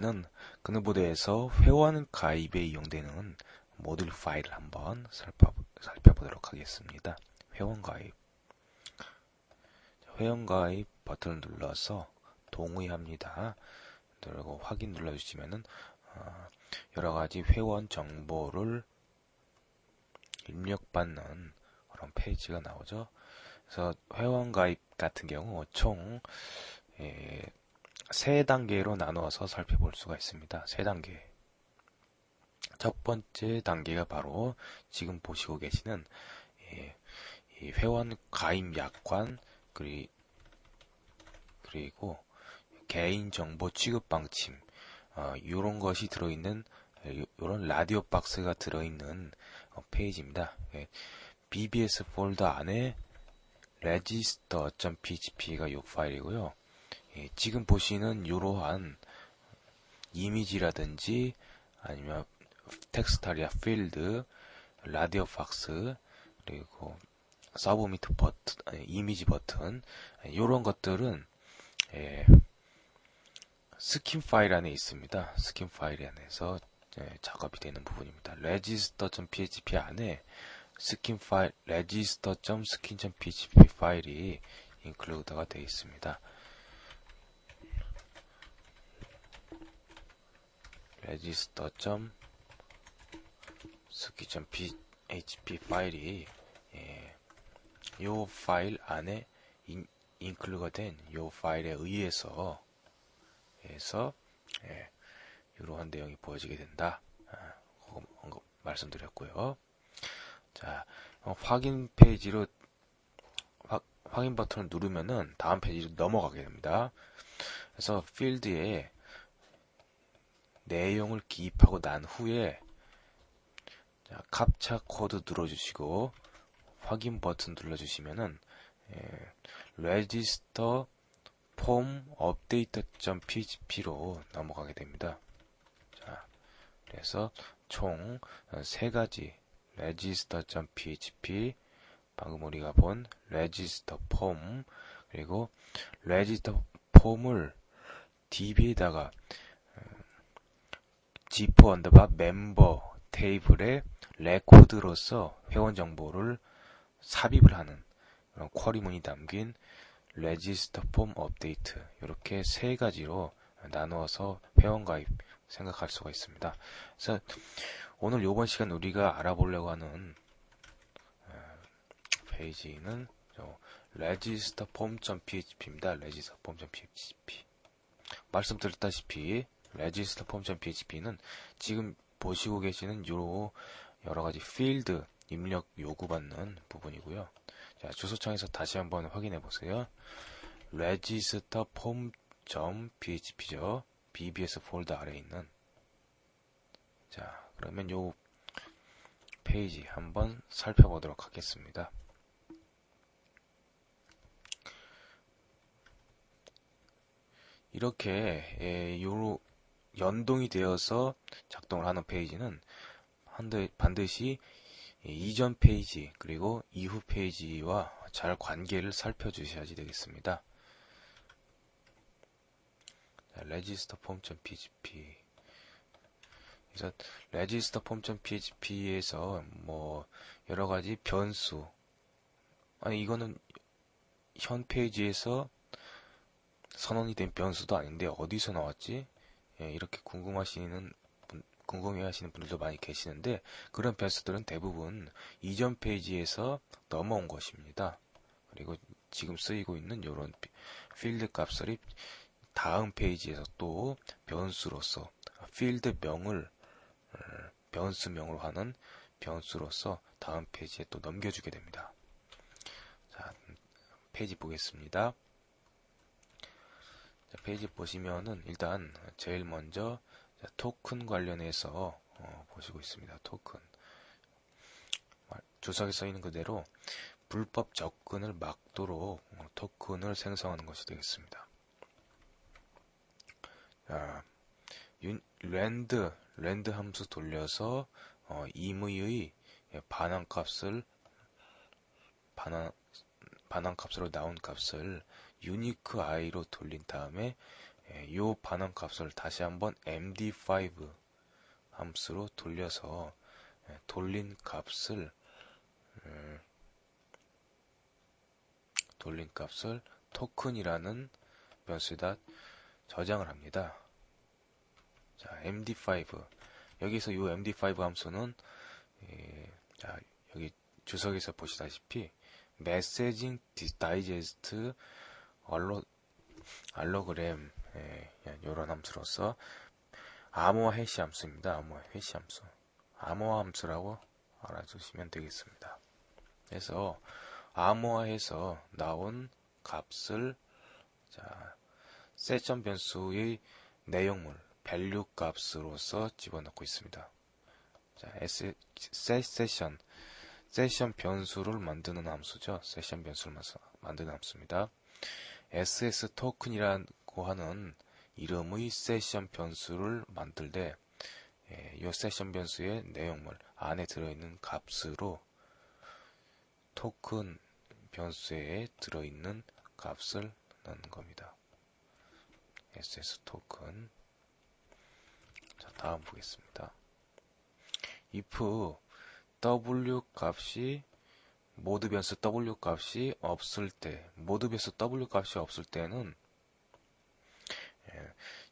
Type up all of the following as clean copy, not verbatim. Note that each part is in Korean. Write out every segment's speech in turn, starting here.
페이지는 그누보드에서 회원 가입에 이용되는 모듈 파일을 한번 살펴보도록 하겠습니다. 회원 가입. 회원 가입 버튼을 눌러서 동의합니다. 그리고 확인 눌러주시면은 여러가지 회원 정보를 입력받는 그런 페이지가 나오죠. 그래서 회원 가입 같은 경우 총 3단계로 나누어서 살펴볼 수가 있습니다. 3단계. 첫 번째 단계가 바로 지금 보시고 계시는 이 회원 가입 약관 그리고 개인정보 취급 방침 이런 것이 들어있는 이런 라디오 박스가 들어있는 페이지입니다. BBS 폴더 안에 register.php가 이 파일이고요. 지금 보시는 이러한 이미지라든지 아니면 텍스트리아 필드, 라디오 박스, 그리고 서브미트 버튼, 이미지 버튼 이런 것들은 스킨 파일 안에 있습니다. 스킨 파일 안에서 작업이 되는 부분입니다. register.php 안에 스킨 파일 register.skin.php 파일이 인클루드가 되어 있습니다. register.skin.php 파일이 이 파일 안에 인클루드가 된 이 파일에 의해서 이러한 내용이 보여지게 된다. 말씀드렸고요. 자, 확인 페이지로 확인 버튼을 누르면은 다음 페이지로 넘어가게 됩니다. 그래서 필드에 내용을 기입하고 난 후에 캡처 코드 눌러주시고 확인 버튼 눌러주시면은 register form update.php로 넘어가게 됩니다. 자, 그래서 총 3가지 register.php, 방금 우리가 본 register form, 그리고 register form을 db에다가 zip 언더바 멤버 테이블에 레코드로서 회원 정보를 삽입을 하는 그런 쿼리문이 담긴 register form update, 이렇게 3가지로 나누어서 회원 가입 생각할 수가 있습니다. 그래서 오늘 이번 시간 우리가 알아보려고 하는 페이지는 registerform.php입니다. registerform.php. 말씀드렸다시피 registerform.php는 지금 보시고 계시는 여러가지 필드 입력 요구받는 부분이고요. 자, 주소창에서 다시 한번 확인해 보세요. registerform.php죠. BBS 폴더 아래에 있는. 자, 그러면 요 페이지 한번 살펴보도록 하겠습니다. 이렇게 연동이 되어서 작동을 하는 페이지는 반드시 이전 페이지 그리고 이후 페이지와 잘 관계를 살펴주셔야지 되겠습니다. registerform.php. 그래서 registerform.php에서 뭐 여러가지 변수, 이거는 현 페이지에서 선언이 된 변수도 아닌데 어디서 나왔지? 이렇게 궁금해하시는 분들도 많이 계시는데, 그런 변수들은 대부분 이전 페이지에서 넘어온 것입니다. 그리고 지금 쓰이고 있는 이런 필드 값을 다음 페이지에서 또 변수로서 필드명을 변수명으로 하는 변수로서 다음 페이지에 또 넘겨주게 됩니다. 자, 페이지 보겠습니다. 자, 페이지 보시면은 일단 제일 먼저 토큰 관련해서 보시고 있습니다. 토큰. 주석에 써 있는 그대로 불법 접근을 막도록 토큰을 생성하는 것이 되겠습니다. 자, 랜드 함수 돌려서 임의의 반환값으로 나온 값을 unique i로 돌린 다음에 요 반응 값을 다시 한번 md5 함수로 돌려서 돌린 값을 토큰이라는 변수에다 저장을 합니다. 자, md5 여기서 요 md5 함수는 자, 여기 주석에서 보시다시피 메시징 다이제스트 알로그램 이런 함수로서 암호화 해시 함수입니다. 암호화 해시 함수. 암호화 함수라고 알아두시면 되겠습니다. 그래서 암호화해서 나온 값을 자, 세션 변수의 내용물 value 값으로서 집어넣고 있습니다. 자, 세션 변수를 만드는 함수죠. 세션 변수를 만드는 함수입니다. ss 토큰이라고 하는 이름의 세션 변수를 만들 때 이 세션 변수의 내용물 안에 들어있는 값으로 토큰 변수에 들어있는 값을 넣는 겁니다. ss 토큰. 자, 다음 보겠습니다. if w 값이 모드 변수 w 값이 없을 때, 모드 변수 w 값이 없을 때는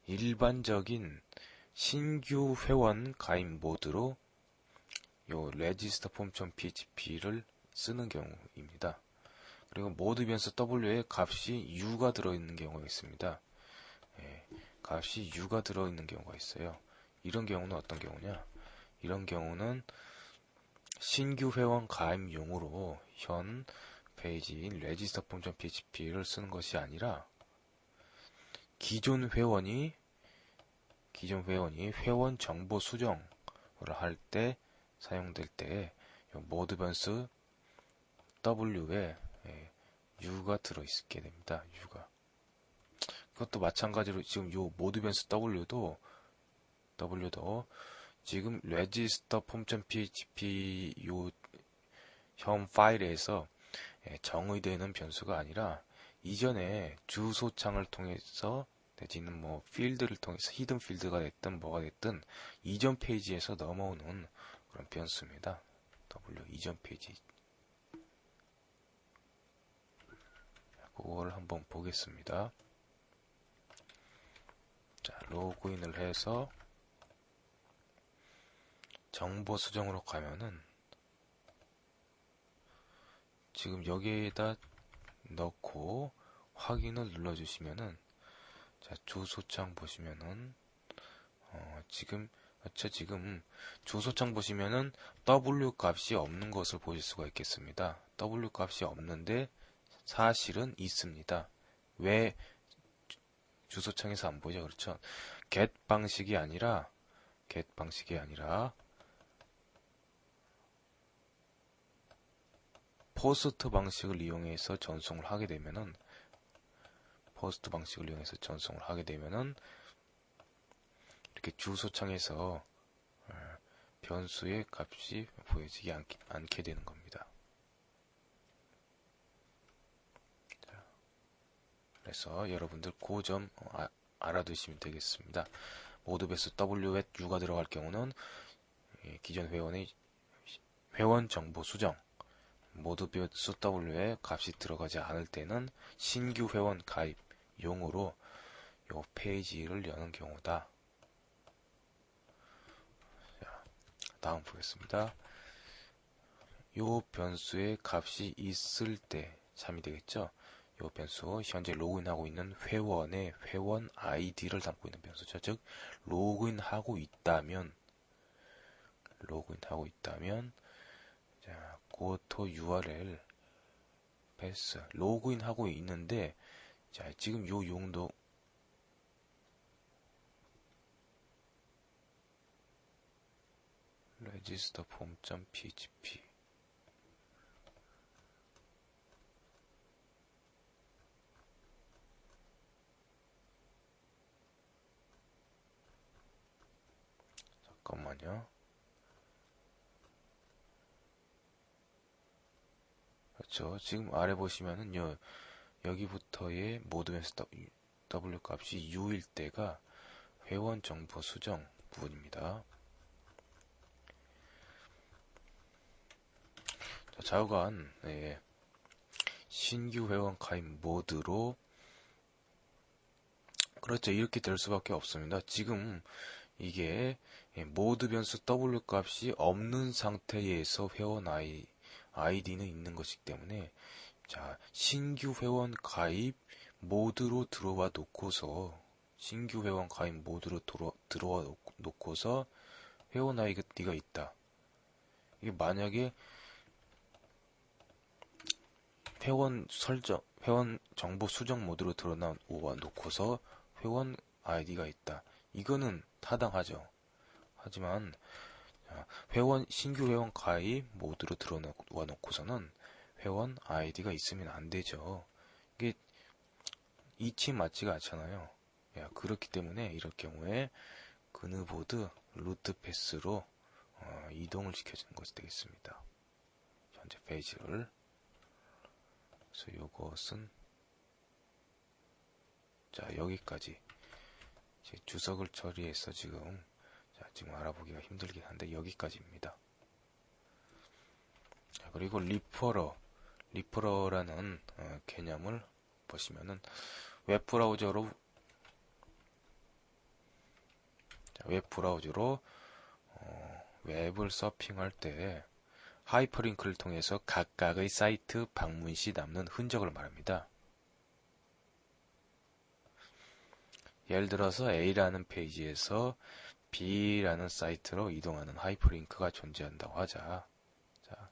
일반적인 신규 회원 가입 모드로 요 register form.php를 쓰는 경우입니다. 그리고 모드 변수 w에 값이 u가 들어있는 경우가 있습니다. 값이 u가 들어있는 경우가 있어요. 이런 경우는 어떤 경우냐? 이런 경우는 신규 회원 가입용으로 현 페이지인 register form.php를 쓰는 것이 아니라 기존 회원이 회원 정보 수정을 할 때 사용될 때 모드 변수 w에 u가 들어있게 됩니다. u가. 그것도 마찬가지로 지금 요 모드 변수 w도 지금 register form.php 요 현 파일에서 정의되는 변수가 아니라 이전에 주소창을 통해서 내지는 뭐 필드를 통해서 히든 필드가 됐든 뭐가 됐든 이전 페이지에서 넘어오는 그런 변수입니다. w 이전 페이지. 그걸 한번 보겠습니다. 자, 로그인을 해서 정보 수정으로 가면은 지금 여기에다 넣고 확인을 눌러주시면은 자, 주소창 보시면은 지금 주소창 보시면은 w 값이 없는 것을 보실 수가 있겠습니다. w 값이 없는데 사실은 있습니다. 왜 주소창에서 안 보이죠? 그렇죠? get 방식이 아니라 포스트 방식을 이용해서 전송을 하게 되면은 이렇게 주소창에서 변수의 값이 보여지지 않게 되는 겁니다. 자, 그래서 여러분들 그 점 알아두시면 되겠습니다. 모드 변수 w에 u가 들어갈 경우는 기존 회원의 회원 정보 수정, 모드 변수 w에 값이 들어가지 않을 때는 신규 회원 가입용으로 요 페이지를 여는 경우다. 자, 다음 보겠습니다. 요 변수의 값이 있을 때 참이 되겠죠. 요 변수 현재 로그인하고 있는 회원의 회원 아이디를 담고 있는 변수죠. 즉 로그인하고 있다면 자, 고토 URL 패스 로그인하고 있는데 자, 지금 요 용도 register form.php 잠깐만요. 그렇죠. 지금 아래 보시면은 여기부터의 모드 변수 w 값이 u일 때가 회원 정보 수정 부분입니다. 자, 좌우간 신규 회원 가입 모드로 그렇죠. 이렇게 될 수밖에 없습니다. 지금 이게 모드 변수 w 값이 없는 상태에서 회원 아이디는 있는 것이기 때문에 자, 신규 회원 가입 모드로 들어와 놓고서 신규 회원 가입 모드로 들어와 놓고서 회원 아이디가 있다. 이게 만약에 회원 정보 수정 모드로 들어와 놓고서 회원 아이디가 있다. 이거는 타당하죠. 하지만 신규 회원 가입 모드로 들어와 놓고서는 회원 아이디가 있으면 안 되죠. 이게 이치 맞지가 않잖아요. 그렇기 때문에 이럴 경우에 그누보드 루트 패스로 이동을 시켜주는 것이 되겠습니다. 현재 페이지를. 그래서 요것은 자, 여기까지 주석을 처리해서 지금 알아보기가 힘들긴 한데 여기까지입니다. 자, 그리고 리퍼러라는 개념을 보시면은 웹브라우저로 웹을 서핑할 때 하이퍼링크를 통해서 각각의 사이트 방문 시 남는 흔적을 말합니다. 예를 들어서 A라는 페이지에서 B라는 사이트로 이동하는 하이퍼링크가 존재한다고 하자. 자,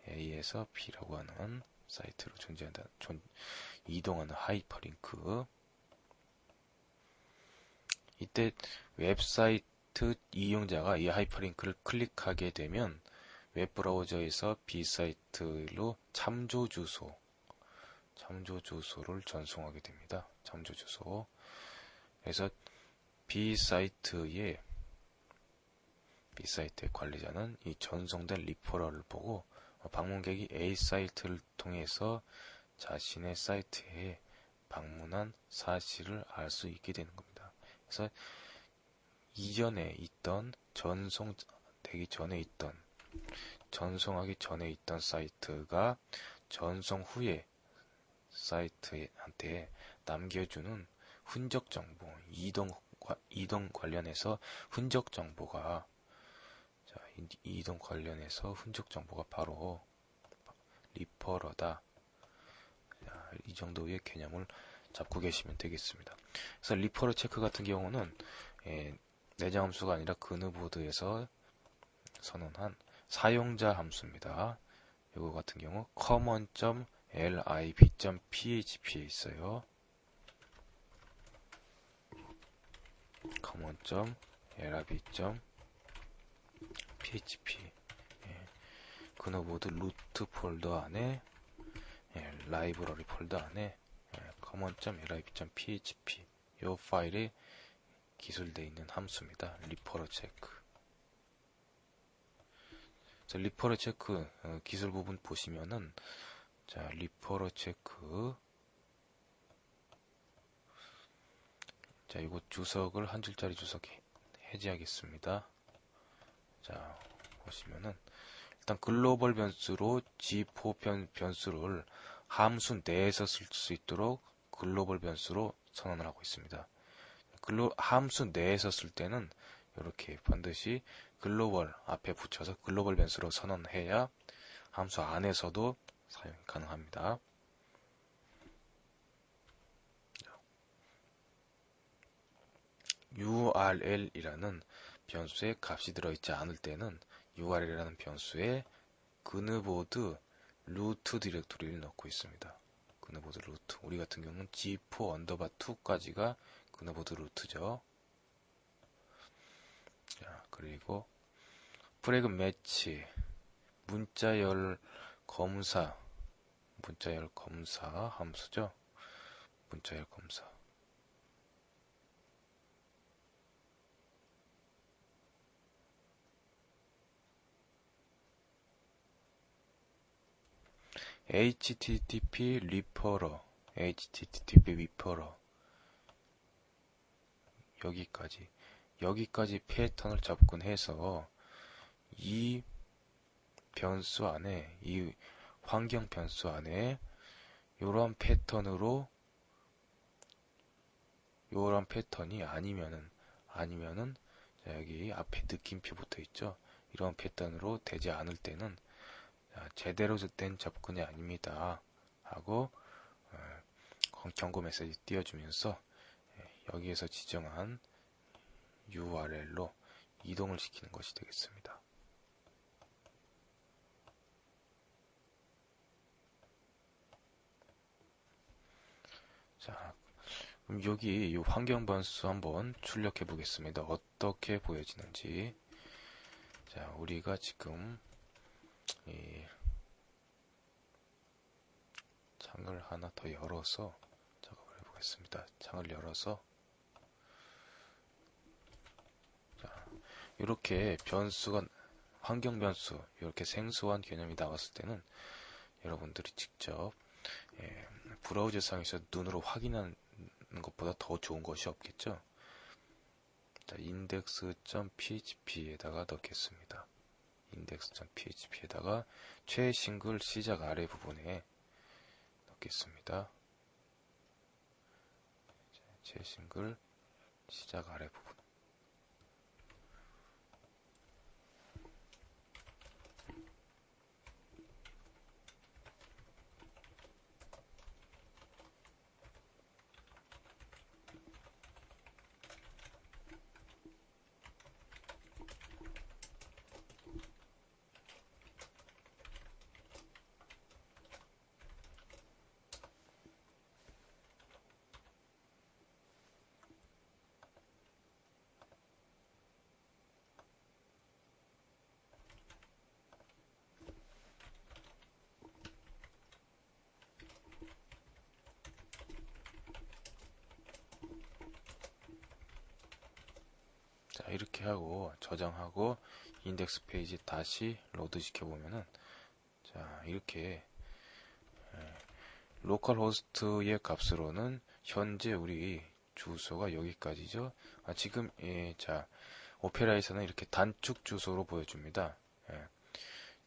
A에서 B라고 하는 사이트로 이동하는 하이퍼링크. 이때 웹사이트 이용자가 이 하이퍼링크를 클릭하게 되면 웹브라우저에서 B사이트로 참조 주소를 전송하게 됩니다. 참조 주소. 그래서 B사이트의 관리자는 이 전송된 리퍼럴을 보고 방문객이 A사이트를 통해서 자신의 사이트에 방문한 사실을 알 수 있게 되는 겁니다. 그래서 이전에 있던 전송하기 전에 있던 사이트가 전송 후에 사이트한테 남겨주는 흔적 정보, 이동 관련해서 흔적 정보가 바로 리퍼러다. 자, 이 정도의 개념을 잡고 계시면 되겠습니다. 그래서 리퍼러 체크 같은 경우는 내장 함수가 아니라 그누보드에서 선언한 사용자 함수입니다. 이거 같은 경우 common.lib.php에 있어요. common.lib.php 그누보드 루트 폴더 안에 라이브러리 폴더 안에 common.lib.php 이 파일에 기술되어 있는 함수입니다. 리퍼러 체크. 자, 리퍼러 체크 기술 부분 보시면은 자, 리퍼러 체크. 자, 이거 주석을 한 줄짜리 주석 해제하겠습니다. 자, 보시면은 일단 글로벌 변수로 G4 변수를 함수 내에서 쓸 수 있도록 글로벌 변수로 선언을 하고 있습니다. 함수 내에서 쓸 때는 이렇게 반드시 글로벌 앞에 붙여서 글로벌 변수로 선언해야 함수 안에서도 사용이 가능합니다. URL이라는 변수에 값이 들어있지 않을 때는 URL이라는 변수에 그누보드 루트 디렉토리를 넣고 있습니다. 그누보드 루트. 우리 같은 경우는 G4_2까지가 그누보드 루트죠. 자, 그리고 프레그 매치, 문자열 검사 함수죠. 문자열 검사. HTTP 리퍼러 여기까지 패턴을 접근해서 이 변수 안에, 이 환경 변수 안에 요런 패턴으로, 요런 패턴이 아니면은 자, 여기 앞에 느낌표 붙어 있죠. 이런 패턴으로 되지 않을 때는 제대로 된 접근이 아닙니다 하고 경고 메시지 띄워주면서 여기에서 지정한 URL로 이동을 시키는 것이 되겠습니다. 자, 그럼 여기 이 환경 변수 한번 출력해 보겠습니다. 어떻게 보여지는지. 자, 우리가 지금 이 창을 하나 더 열어서 작업을 해보겠습니다. 창을 열어서 자, 이렇게 변수가 환경 변수 이렇게 생소한 개념이 나왔을 때는 여러분들이 직접 브라우저상에서 눈으로 확인하는 것보다 더 좋은 것이 없겠죠. 자, index.php에다가 넣겠습니다. index.php에다가 최싱글 시작 아래 부분에 넣겠습니다. 최싱글 시작 아래 부분. 자, 이렇게 하고 저장하고 인덱스 페이지 다시 로드 시켜보면은 자, 이렇게 로컬 호스트의 값으로는 현재 우리 주소가 여기까지죠. 지금 자, 오페라에서는 이렇게 단축 주소로 보여줍니다.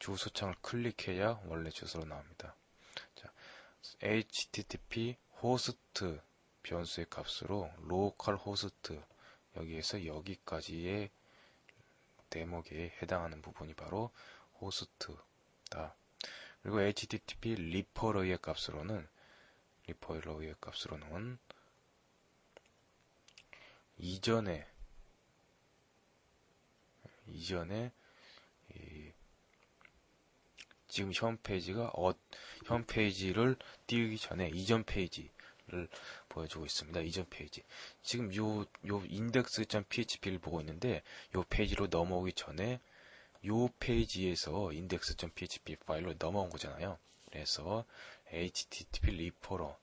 주소창을 클릭해야 원래 주소로 나옵니다. 자, http 호스트 변수의 값으로 로컬 호스트 여기에서 여기까지의 대목에 해당하는 부분이 바로 호스트다. 그리고 http 리퍼러의 값으로는 이전에 지금 현 페이지를 띄우기 전에 이전 페이지를 보여주고 있습니다. 이전 페이지. 지금 요 index.php를 보고 있는데 요 페이지로 넘어오기 전에 요 페이지에서 index.php 파일로 넘어온 거잖아요. 그래서 http 리퍼러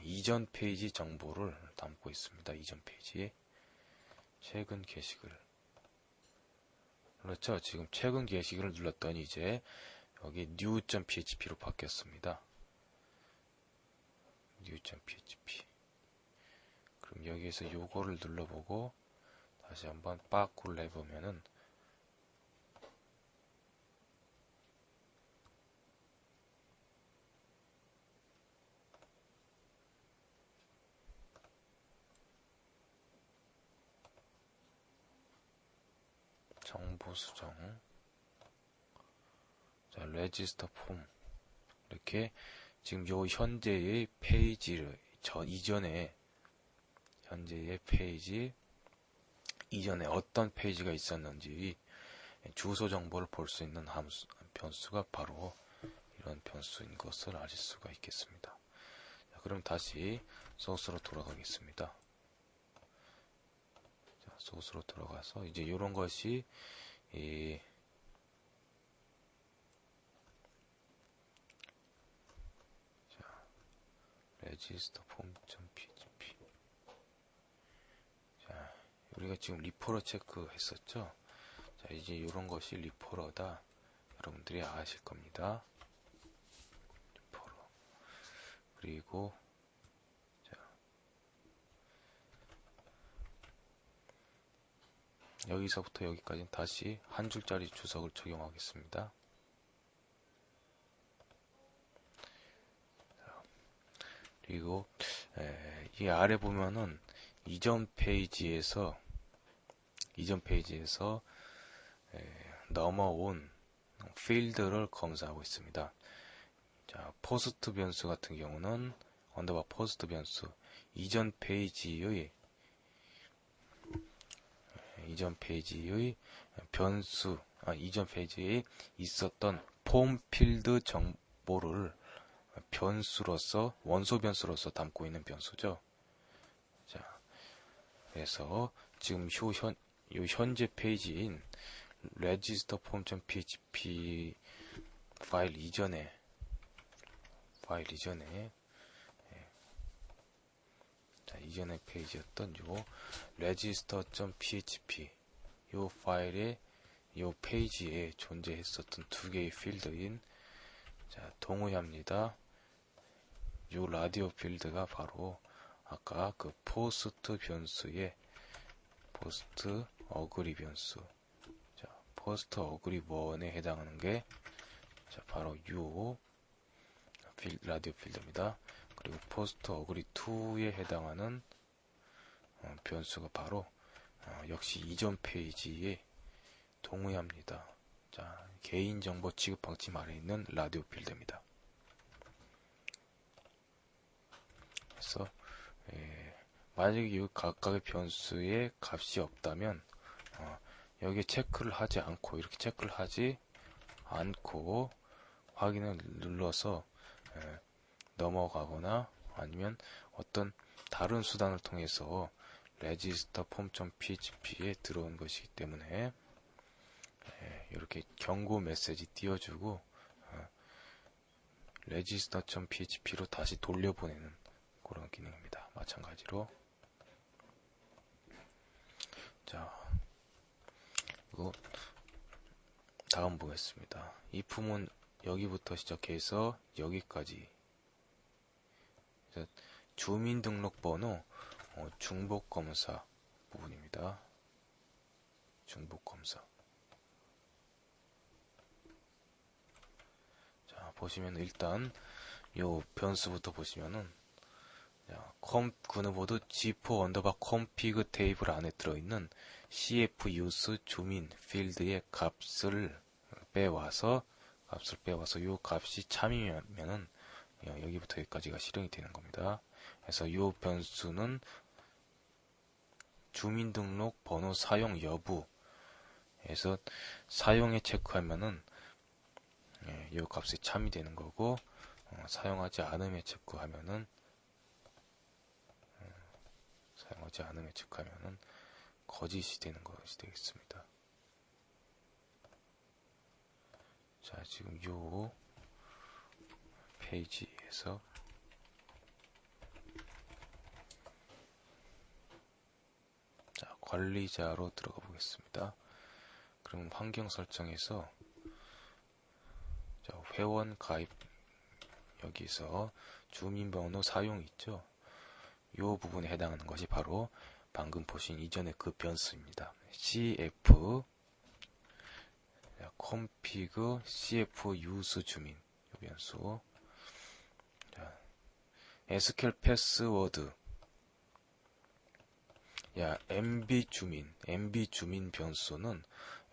이전 페이지 정보를 담고 있습니다. 이전 페이지에 최근 게시글. 그렇죠. 지금 최근 게시글을 눌렀더니 이제 여기 new.php로 바뀌었습니다. new.php. 그럼 여기에서 요거를 눌러보고 다시 한번 빠꾸를 해보면은 정보 수정, 자, 레지스터 폼 이렇게 지금 요 현재의 페이지를 현재의 페이지 이전에 어떤 페이지가 있었는지 주소 정보를 볼 수 있는 변수가 바로 이런 변수인 것을 아실 수가 있겠습니다. 자, 그럼 다시 소스로 돌아가겠습니다. 자, 소스로 들어가서 이제 이런 것이 register form.php. 자, 우리가 지금 리퍼러 체크했었죠. 자, 이제 이런 것이 리퍼러다. 여러분들이 아실 겁니다. 리퍼러. 그리고 자, 여기서부터 여기까지는 다시 한 줄짜리 주석을 적용하겠습니다. 그리고 이 아래 보면은 이전 페이지에서 넘어온 필드를 검사하고 있습니다. 자, 포스트 변수 같은 경우는 언더바 포스트 변수, 이전 페이지의 변수, 이전 페이지에 있었던 폼 필드 정보를 변수로서, 원소 변수로서 담고 있는 변수죠. 자, 그래서 지금 현재 페이지인 register form.php 파일 이전에 이전의 페이지였던 요 register.php 요 파일에 요 페이지에 존재했었던 두 개의 필드인 동의합니다. 요 라디오 필드가 바로 아까 그 포스트 변수의 포스트 어그리 변수, 포스트 어그리 1에 해당하는 게 바로 요 라디오 필드입니다. 그리고 포스트 어그리 2에 해당하는 변수가 바로 역시 이전 페이지에 동의합니다. 자, 개인정보 취급 방침 아래 있는 라디오 필드입니다. 그래서 만약에 이 각각의 변수의 값이 없다면 여기에 체크를 하지 않고, 이렇게 체크를 하지 않고 확인을 눌러서 넘어가거나 아니면 어떤 다른 수단을 통해서 register form.php에 들어온 것이기 때문에 이렇게 경고 메시지 띄워주고 register.php로 다시 돌려보내는 그런 기능입니다. 마찬가지로. 자, 그리고 다음 보겠습니다. if은 여기부터 시작해서 여기까지 주민등록번호 중복검사 부분입니다. 중복검사. 자, 보시면 일단 요 변수부터 보시면은 그누보드 g4 언더바 config 테이블 안에 들어있는 cf use 주민 필드의 값을 빼와서 요 값이 참이면은 여기부터 여기까지가 실행이 되는 겁니다. 그래서 요 변수는 주민등록 번호 사용 여부에서 사용에 체크하면은 요 값이 참이 되는 거고, 사용하지 않음에 체크하면은 거짓이 되는 것이 되겠습니다. 자, 지금 요 페이지에서 관리자로 들어가 보겠습니다. 그럼 환경 설정에서 회원 가입, 여기서 주민번호 사용 있죠. 요 부분에 해당하는 것이 바로 방금 보신 이전의 그 변수입니다. cf config cf use 주민 요 변수. SQL 패스워드 MB 주민 변수는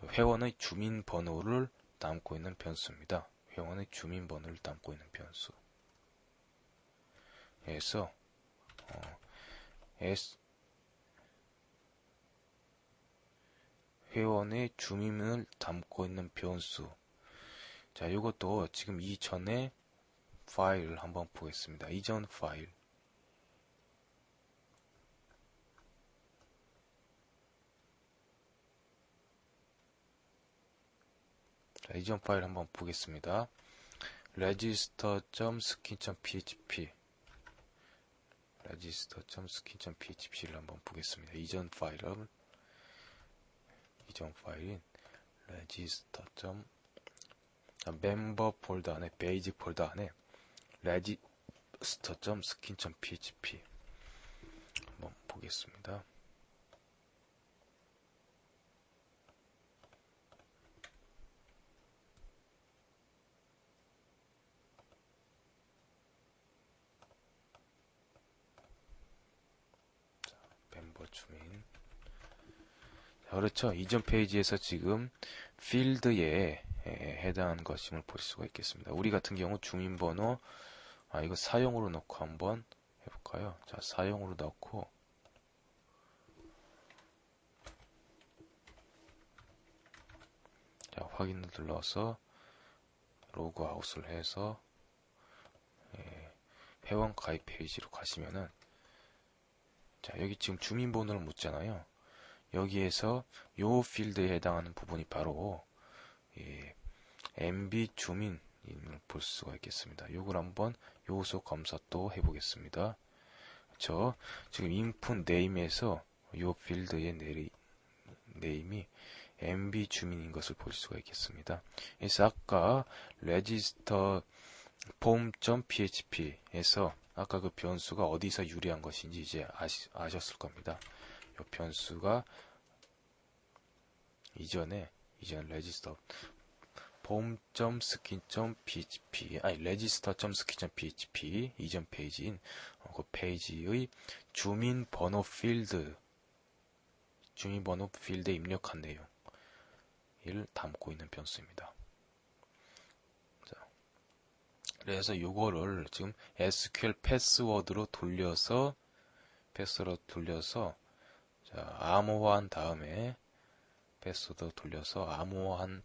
회원의 주민번호를 담고 있는 변수입니다. 회원의 주민번호를 담고 있는 변수. 그래서 회원의 주민을 담고 있는 변수. 자, 이것도 지금 이전에 파일을 한번 보겠습니다. 이전 파일. 자, 이전 파일 한번 보겠습니다. register.skin.php register.skin.php를 한번 보겠습니다. 이전 파일인 register. 멤버 폴더 안에, 베이직 폴더 안에 register.skin.php 한번 보겠습니다. 멤버 주민. 자, 그렇죠. 이전 페이지에서 지금 필드에 해당하는 것임을 볼 수가 있겠습니다. 우리 같은 경우 주민번호, 이거 사용으로 넣고 한번 해볼까요? 자, 사용으로 넣고, 자, 확인을 눌러서 로그아웃을 해서 회원 가입 페이지로 가시면은, 자, 여기 지금 주민번호를 묻잖아요. 여기에서 요 필드에 해당하는 부분이 바로 MB 주민임을 볼 수가 있겠습니다. 요걸 한번 요소 검사 또 해보겠습니다. 저 지금 인풋 네임에서 요 필드의 네임이 MB 주민인 것을 볼 수가 있겠습니다. 그래서 아까 register form.php에서 아까 그 변수가 어디서 유래한 것인지 이제 아셨을 겁니다. 이 변수가 이전 register form.skin.php register.skin.php 이전 페이지인 그 페이지의 주민번호 필드에 입력한 내용을 담고 있는 변수입니다. 자, 그래서 이거를 지금 SQL 패스워드로 돌려서 자, 암호화한 다음에 패스워드 돌려서 암호화한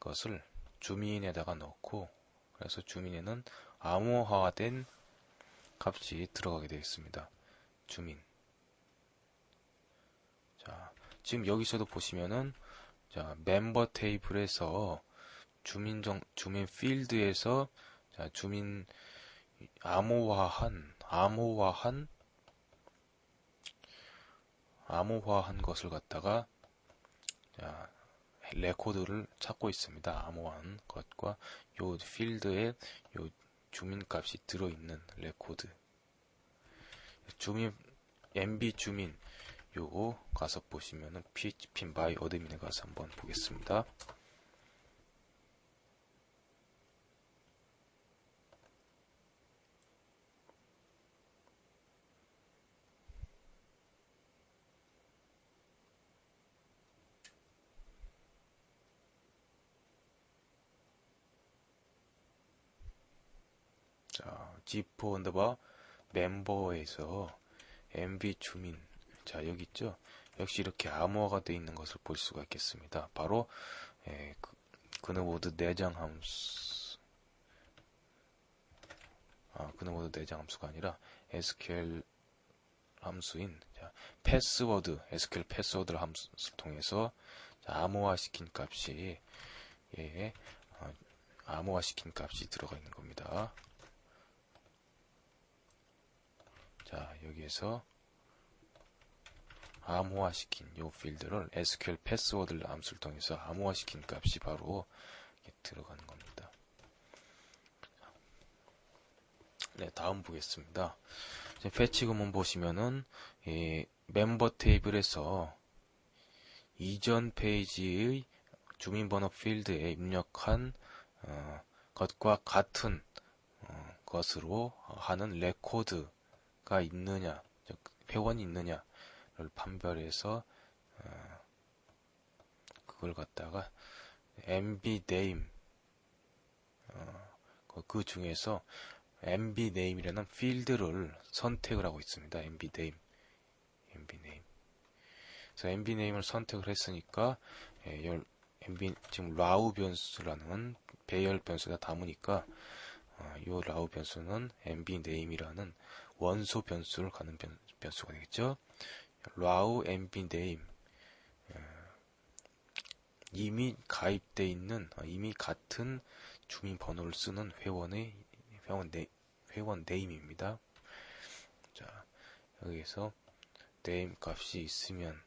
것을 주민에다가 넣고, 그래서 주민에는 암호화된 값이 들어가게 되어 있습니다. 주민. 자, 지금 여기서도 보시면은, 자, 멤버 테이블에서 주민 필드에서, 자, 주민 암호화한 것을 갖다가, 자, 레코드를 찾고 있습니다. 암호화한 것과 요 필드에 요 주민값이 들어있는 레코드. MB 주민 요거 가서 보시면은 php my admin에 가서 한번 보겠습니다. 자, G4 언더바 멤버에서 MB 주민. 자, 여기 있죠? 역시 이렇게 암호화가 되어 있는 것을 볼 수가 있겠습니다. 바로 그노보드 내장 함수, 그노보드 내장 함수가 아니라 SQL 함수인 패스워드, SQL 패스워드 함수를 통해서 암호화시킨 값이 암호화시킨 값이 들어가 있는 겁니다. 자, 여기에서 암호화시킨 요 필드를 SQL 패스워드 함수를 통해서 암호화시킨 값이 바로 들어가는 겁니다. 네, 다음 보겠습니다. 패치구문 보시면은 멤버 테이블에서 이전 페이지의 주민번호 필드에 입력한 것과 같은 것으로 하는 레코드가 있느냐, 즉 회원이 있느냐를 판별해서 그걸 갖다가 MB name 그 중에서 MB name이라는 필드를 선택을 하고 있습니다. MB name. 그래서 MB name을 선택을 했으니까 지금 라우 변수라는 배열 변수가 담으니까 이 라우 변수는 MB name이라는 원소 변수를 가는 변수가 되겠죠. 라우 MB name 이미 가입되어 있는 이미 같은 주민 번호를 쓰는 회원 네임입니다. 자, 여기서 네임 값이 있으면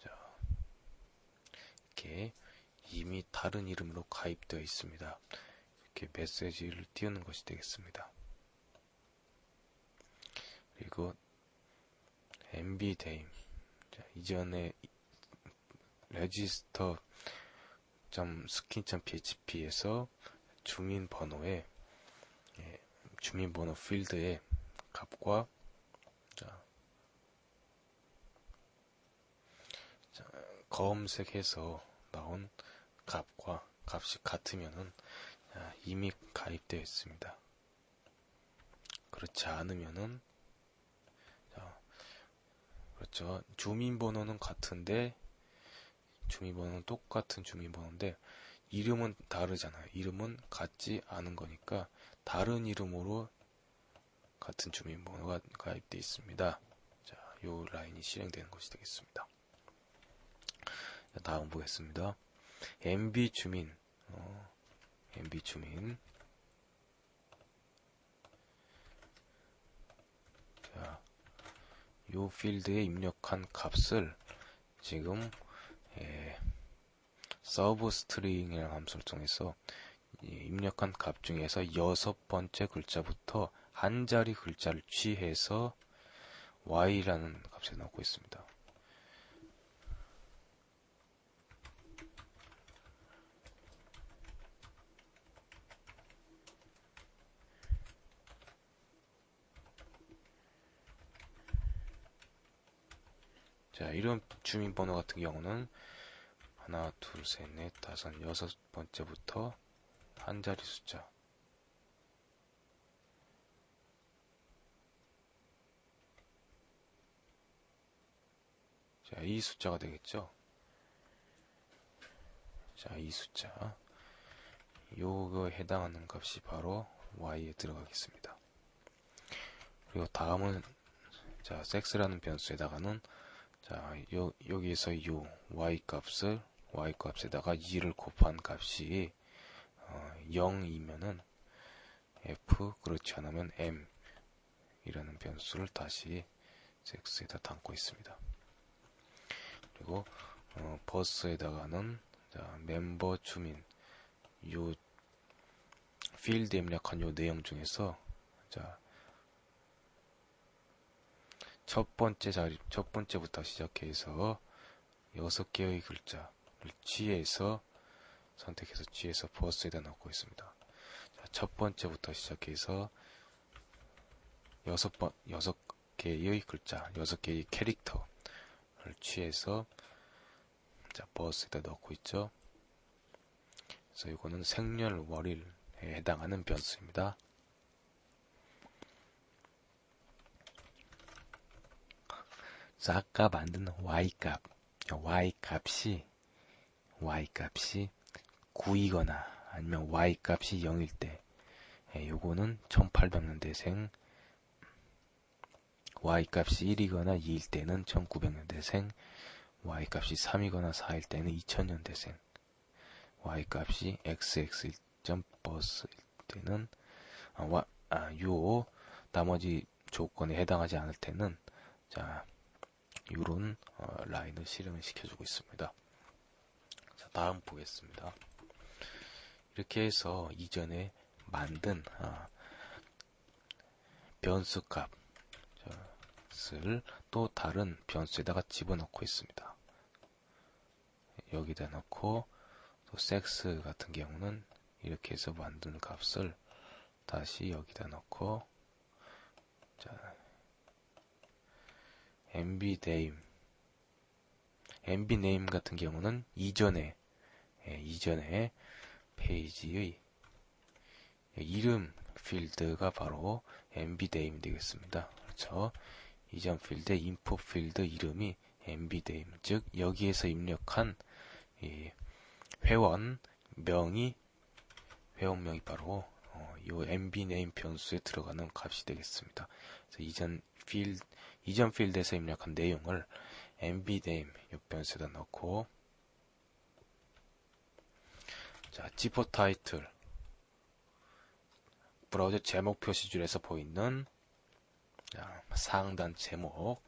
자, 이렇게 이미 다른 이름으로 가입되어 있습니다. 이렇게 메시지를 띄우는 것이 되겠습니다. 그리고 MB name 이전에 register.skin.php에서 주민번호 필드의 값과 검색해서 나온 값이 같으면은 이미 가입되어 있습니다. 그렇지 않으면은 그렇죠. 주민번호는 같은데 주민번호는 똑같은 주민번호인데 이름은 다르잖아요. 이름은 같지 않은 거니까 다른 이름으로 같은 주민번호가 가입되어 있습니다. 자, 요 라인이 실행되는 것이 되겠습니다. 자, 다음 보겠습니다. MB 주민, MB 주민. 자, 요 필드에 입력한 값을 지금 서브 스트링이라는 함수를 통해서 입력한 값 중에서 6번째 글자부터 한 자리 글자를 취해서 y라는 값에 넣고 있습니다. 자, 이런 주민번호 같은 경우는 하나, 둘, 셋, 넷, 다섯, 6번째부터 한 자리 숫자. 자, 이 숫자가 되겠죠. 자, 이 숫자. 요거에 해당하는 값이 바로 y에 들어가겠습니다. 그리고 다음은 자, sex라는 변수에다가는 자, 여기에서 요 y 값에다가 2를 곱한 값이 0이면은 f, 그렇지 않으면 m 이라는 변수를 다시 sex에다 담고 있습니다. 그리고 버스에다가는 자, 멤버 주민 요 필드 입력한 요 내용 중에서 자, 첫 번째부터 시작해서 6개의 글자를 선택해서 취해서 버스에다 넣고 있습니다. 자, 첫 번째부터 시작해서 6개의 글자, 6개의 캐릭터를 취해서 자, 버스에다 넣고 있죠. 그래서 이거는 생년월일에 해당하는 변수입니다. 자, 아까 만든 y값이 9이거나 아니면 y값이 0일 때 요거는 1800년대생, y값이 1이거나 2일 때는 1900년대생, y값이 3이거나 4일 때는 2000년대생, y값이 xx일 버스일 때는 요 나머지 조건에 해당하지 않을 때는 자, 요런 라인을 실행을 시켜주고 있습니다. 자, 다음 보겠습니다. 이렇게 해서 이전에 만든 변수 값을 또 다른 변수에다가 집어넣고 있습니다. 여기다 넣고 또 sex 같은 경우는 이렇게 해서 만든 값을 다시 여기다 넣고 자, mbname 같은 경우는 이전에 페이지의 이름 필드가 바로 mbname 되겠습니다. 그렇죠? 이전 필드 인포 필드 이름이 mbname, 즉 여기에서 입력한 회원명이 바로 이 mbname 변수에 들어가는 값이 되겠습니다. 그래서 이전 필드에서 입력한 내용을 mbname 이 변수에다 넣고 자, 지퍼 타이틀 브라우저 제목 표시줄에서 보이는 자, 상단 제목으로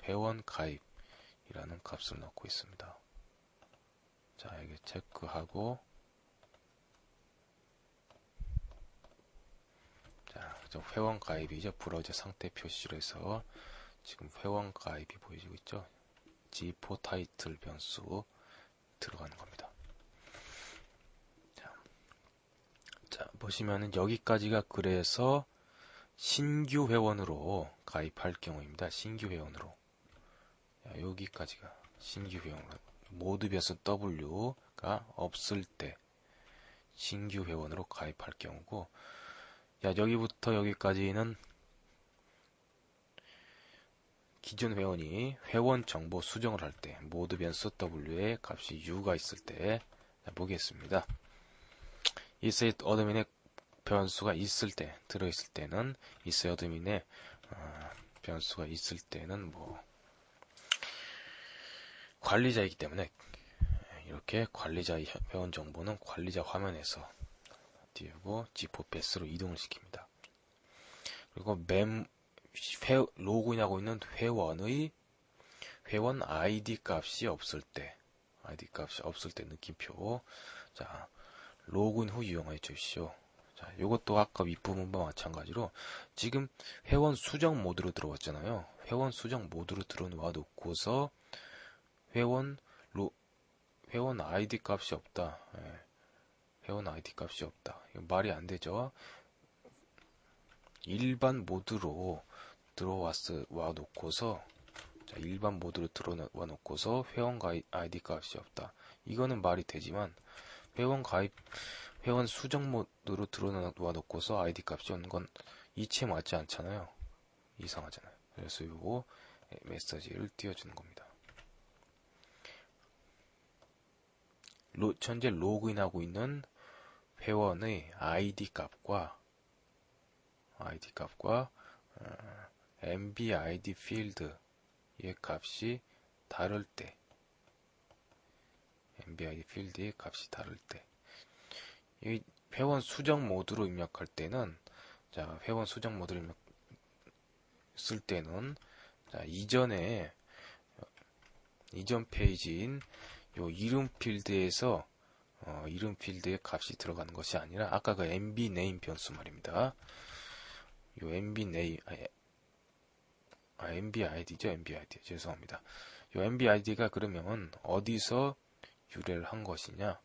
회원 가입이라는 값을 넣고 있습니다. 자, 이게 체크하고 자, 회원 가입이죠. 브라우저 상태 표시줄에서 지금 회원 가입이 보여지고 있죠. G4 타이틀 변수 들어가는 겁니다. 자, 보시면은 여기까지가 그래서 신규 회원으로 가입할 경우입니다. 신규 회원으로. 여기까지가 신규 회원 모드 변수 W가 없을 때 신규 회원으로 가입할 경우고, 여기부터 여기까지는 기존 회원이 회원 정보 수정을 할 때 모드 변수 W의 값이 U가 있을 때 보겠습니다. 이서의 어드민의 변수가 있을 때, 들어있을 때는 이서의 어드민의 변수가 있을 때는 관리자이기 때문에 이렇게 관리자의 회원 정보는 관리자 화면에서 띄우고 G4패스로 이동을 시킵니다. 그리고 로그인하고 있는 회원 ID 값이 없을 때, 느낌표. 자, 로그인 후 이용해 주십시오. 자, 요것도 아까 윗부분과 마찬가지로 지금 회원 수정 모드로 들어왔잖아요. 회원 수정 모드로 들어와 놓고서 회원 ID 값이 없다. 회원 ID 값이 없다. 이거 말이 안 되죠. 일반 모드로 들어와 놓고서, 자, 일반 모드로 들어와 놓고서 회원 ID 값이 없다. 이거는 말이 되지만 회원 수정 모드로 들어와 놓고서 ID 값이 없는 건 이치에 맞지 않잖아요. 이상하잖아요. 그래서 이거 메시지를 띄워주는 겁니다. 현재 로그인하고 있는 회원의 ID 값과 MBID 필드의 값이 다를 때, 이 회원 수정 모드로 입력할 때는, 자, 회원 수정 모드로 쓸 때는, 자, 이전 페이지인 요 이름 필드에서 이름 필드의 값이 들어가는 것이 아니라 아까 그 MB 네임 변수 말입니다. 요 MB 네임 MBID죠. MBID. 죄송합니다. 요 MBID가 그러면 어디서 유래를 한 것이냐?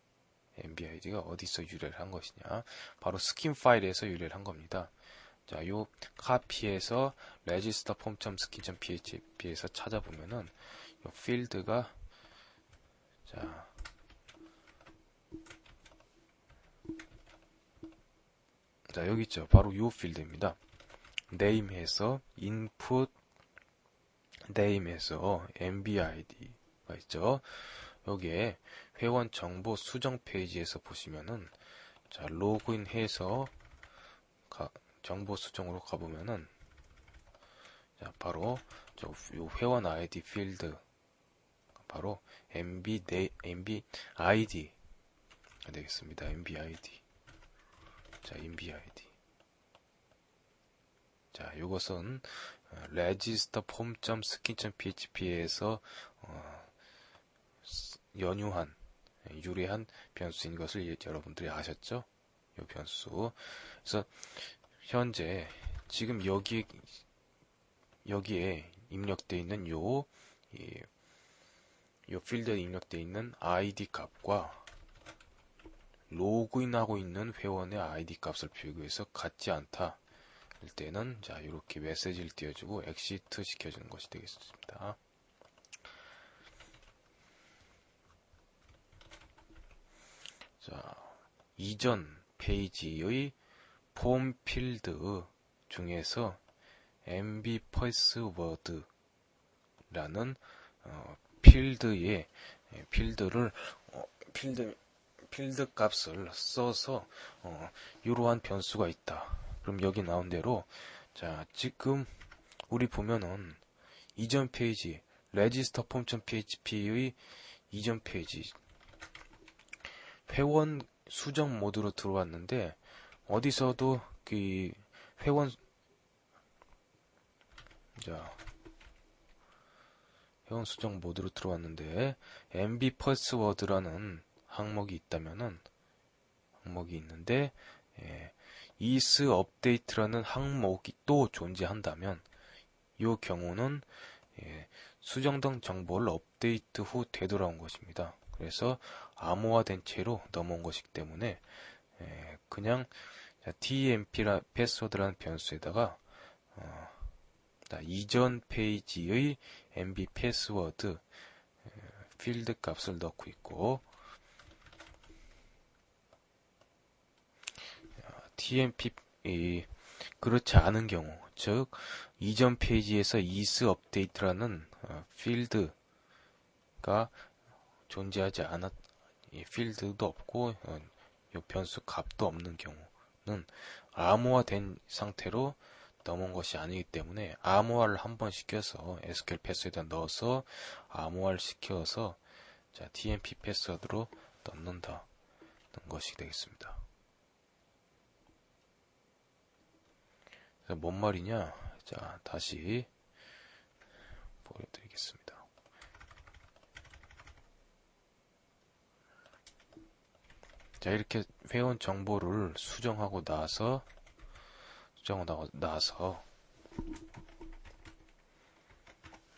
MBID가 어디서 유래를 한 것이냐? 바로 스킨 파일에서 유래를 한 겁니다. 자, 요 카피에서 register form.skin.php에서 찾아보면은 요 필드가, 자, 여기 있죠. 바로 요 필드입니다. name에서 input name에서 MBID가 있죠. 여기에 회원 정보 수정 페이지에서 보시면은, 자, 로그인해서 정보 수정으로 가보면은, 자, 바로 요 회원 ID 필드, 바로 MBID가 되겠습니다. MBID. 자, MBID. 자, 요것은 register form.skin.php에서 유래한 변수인 것을 여러분들이 아셨죠? 이 변수. 그래서 현재 지금 여기에 입력되어 있는 요 필드에 입력되어 있는 ID 값과 로그인하고 있는 회원의 ID 값을 비교해서 같지 않다. 일 때는, 자, 이렇게 메시지를 띄워주고 엑시트 시켜주는 것이 되겠습니다. 자, 이전 페이지의 폼 필드 중에서 MB password라는 필드 값을 써서 이러한 변수가 있다. 그럼 여기 나온 대로, 자, 지금 우리 보면은 이전 페이지 register form.php의 이전 페이지 회원 수정 모드로 들어왔는데, 어디서도 그 회원 수정 모드로 들어왔는데 MB password라는 항목이 있는데, is update라는 항목이 또 존재한다면, 이 경우는 수정된 정보를 업데이트 후 되돌아온 것입니다. 그래서 암호화된 채로 넘어온 것이기 때문에 그냥 tmp 패스워드라는 변수에다가 자, 이전 페이지의 MB 패스워드 필드 값을 넣고 있고, TMP 그렇지 않은 경우, 즉 이전 페이지에서 is 업데이트라는 필드가 존재하지 않았, 필드도 없고 요 변수 값도 없는 경우는 암호화된 상태로 넘어온 것이 아니기 때문에 암호화를 한번 시켜서 SQL 패스워드에 넣어서 암호화를 시켜서 자, TMP 패스워드로 넣는다는 것이 되겠습니다. 뭔 말이냐? 자, 다시 보여드리겠습니다. 자, 이렇게 회원 정보를 수정하고 나서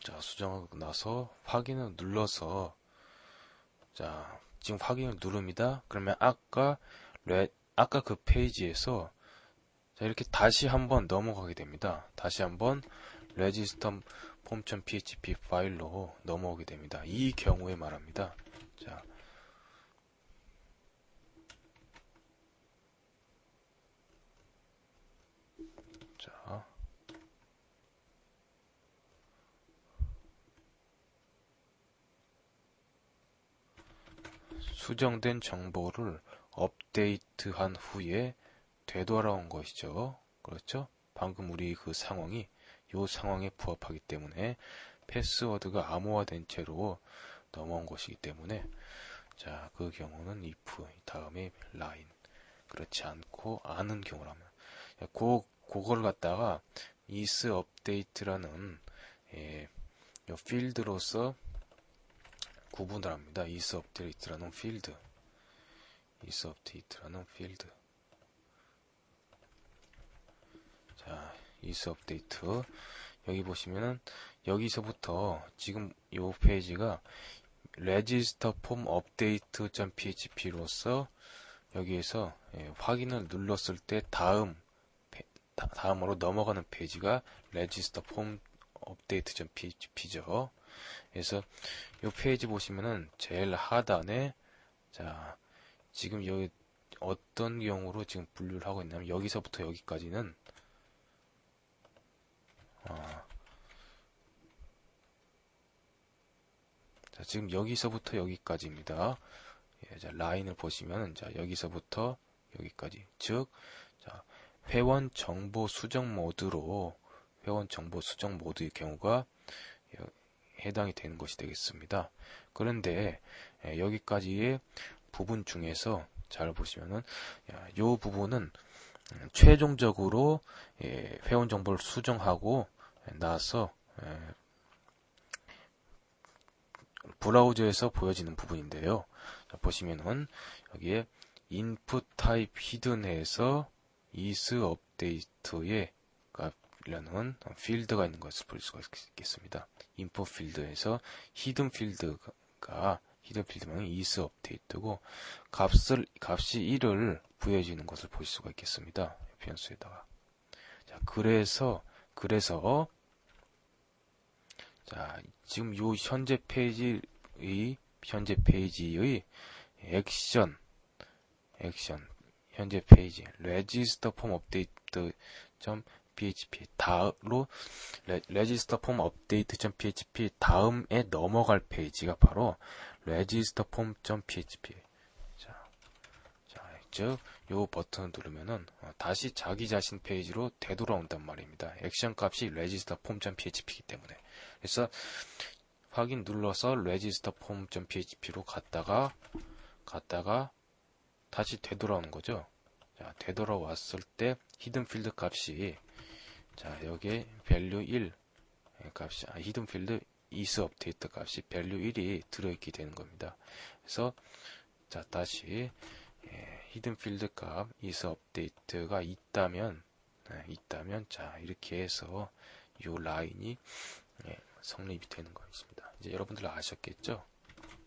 자, 수정하고 나서 확인을 눌러서 자, 지금 확인을 누릅니다. 그러면 아까 그 페이지에서 자, 이렇게 다시 한번 넘어가게 됩니다. 다시 한번 register form.php 파일로 넘어오게 됩니다. 이 경우에 말합니다. 자, 수정된 정보를 업데이트한 후에 되돌아온 것이죠. 그렇죠? 방금 우리 그 상황이 이 상황에 부합하기 때문에 패스워드가 암호화된 채로 넘어온 것이기 때문에 자, 그 경우는 if 다음에 line 그렇지 않고 않은 경우라면 그걸 갖다가 is update라는 요 필드로서 구분을 합니다. is update라는 필드 자, is update 여기 보시면은 여기서부터 지금 요 페이지가 register form update.php로서 여기에서 확인을 눌렀을 때 다음으로 넘어가는 페이지가 register form update.php죠. 그래서 이 페이지 보시면은 제일 하단에 자, 지금 여기 어떤 경우로 지금 분류를 하고 있냐면 여기서부터 여기까지는 자, 지금 여기서부터 여기까지입니다. 자, 라인을 보시면 자, 여기서부터 여기까지 즉 자, 회원 정보 수정 모드의 경우가 해당이 되는 것이 되겠습니다. 그런데 여기까지의 부분 중에서 잘 보시면은 이 부분은 최종적으로 회원 정보를 수정하고 나서 브라우저에서 보여지는 부분인데요. 자, 보시면은 여기에 input type hidden에서 is update의 값이라는 필드가 있는 것을 볼 수가 있겠습니다. input 필드에서 hidden 필드가 is update고 값이 1을 부여해주는 것을 볼 수가 있겠습니다. 변수에다가 자, 그래서 자, 지금 요 현재 페이지의 액션 현재 페이지 register form update.php 다음으로 register form update.php 다음에 넘어갈 페이지가 바로 register form.php 자, 즉 요 버튼을 누르면은 다시 자기 자신 페이지로 되돌아온단 말입니다. 액션 값이 register form.php이기 때문에 그래서 확인 눌러서 register form.php로 갔다가 다시 되돌아오는 거죠. 자, 되돌아왔을 때 히든 필드 값이 자, 여기에 value 1 값이 히든 필드 is update 값이 value 1이 들어있게 되는 겁니다. 그래서 자, 다시 히든 필드 값 is update가 있다면 자, 이렇게 해서 이 라인이 성립이 되는 것입니다. 이제 여러분들 아셨겠죠?